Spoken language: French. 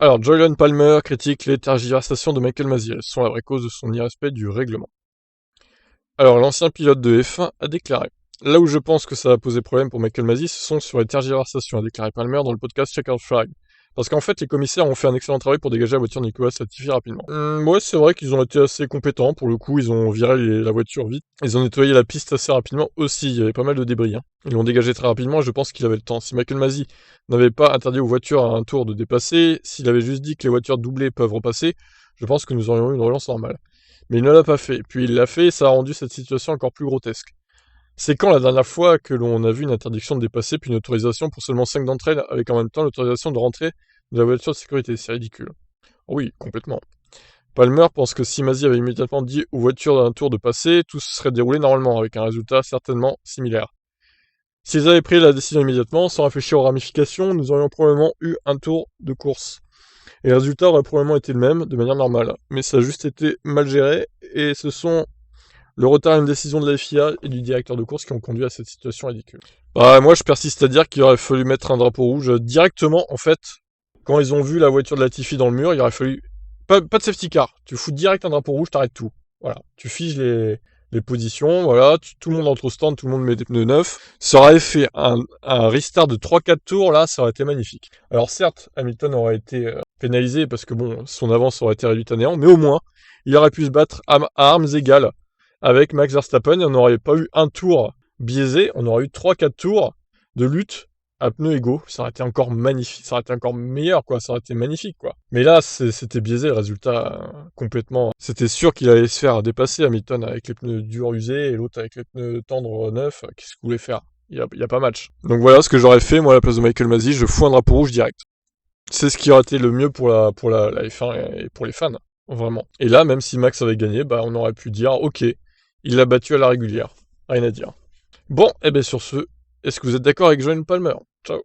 Alors, Julian Palmer critique les tergiversations de Michael Masi. Elles sont la vraie cause de son irrespect du règlement. Alors, l'ancien pilote de F1 a déclaré: là où je pense que ça va poser problème pour Michael Masi, ce sont sur les tergiversations, a déclaré Palmer dans le podcast Checkered Flag. Parce qu'en fait, les commissaires ont fait un excellent travail pour dégager la voiture de Nicolas Latifi rapidement. Ouais, c'est vrai qu'ils ont été assez compétents. Pour le coup, ils ont viré la voiture vite. Ils ont nettoyé la piste assez rapidement aussi. Il y avait pas mal de débris. Ils l'ont dégagé très rapidement et je pense qu'il avait le temps. Si Michael Masi n'avait pas interdit aux voitures à un tour de dépasser, s'il avait juste dit que les voitures doublées peuvent repasser, je pense que nous aurions eu une relance normale. Mais il ne l'a pas fait. Puis il l'a fait et ça a rendu cette situation encore plus grotesque. C'est quand la dernière fois que l'on a vu une interdiction de dépasser puis une autorisation pour seulement 5 d'entre elles, avec en même temps l'autorisation de rentrer de la voiture de sécurité? C'est ridicule. Oui, complètement. Palmer pense que si Masi avait immédiatement dit aux voitures d'un tour de passer, tout se serait déroulé normalement, avec un résultat certainement similaire. S'ils avaient pris la décision immédiatement, sans réfléchir aux ramifications, nous aurions probablement eu un tour de course. Et le résultat aurait probablement été le même, de manière normale. Mais ça a juste été mal géré, et ce sont le retard à une décision de la FIA et du directeur de course qui ont conduit à cette situation ridicule. Bah, moi, je persiste à dire qu'il aurait fallu mettre un drapeau rouge directement, en fait. Quand ils ont vu la voiture de Latifi dans le mur, il aurait fallu... Pas de safety car. Tu fous direct un drapeau rouge, t'arrêtes tout. Voilà. Tu figes les positions, voilà. Tout le monde entre au stand, tout le monde met des pneus neufs. Ça aurait fait un restart de 3-4 tours, là, ça aurait été magnifique. Alors certes, Hamilton aurait été pénalisé parce que bon, son avance aurait été réduite à néant, mais au moins, il aurait pu se battre à armes égales avec Max Verstappen et on n'aurait pas eu un tour biaisé, on aurait eu 3-4 tours de lutte à pneus égaux, ça aurait été encore magnifique, ça aurait été encore meilleur, quoi, ça aurait été magnifique, quoi. Mais là, c'était biaisé, le résultat, complètement. C'était sûr qu'il allait se faire dépasser, Hamilton, avec les pneus durs usés, et l'autre avec les pneus tendres neufs, qu'est-ce qu'il voulait faire? Il y a pas match. Donc voilà ce que j'aurais fait, moi, à la place de Michael Masi, je fous un drapeau rouge direct. C'est ce qui aurait été le mieux pour la F1 et pour les fans, vraiment. Et là, même si Max avait gagné, bah, on aurait pu dire, ok, il l'a battu à la régulière. Rien à dire. Bon, et bien sur ce, est-ce que vous êtes d'accord avec Joan Palmer? Ciao.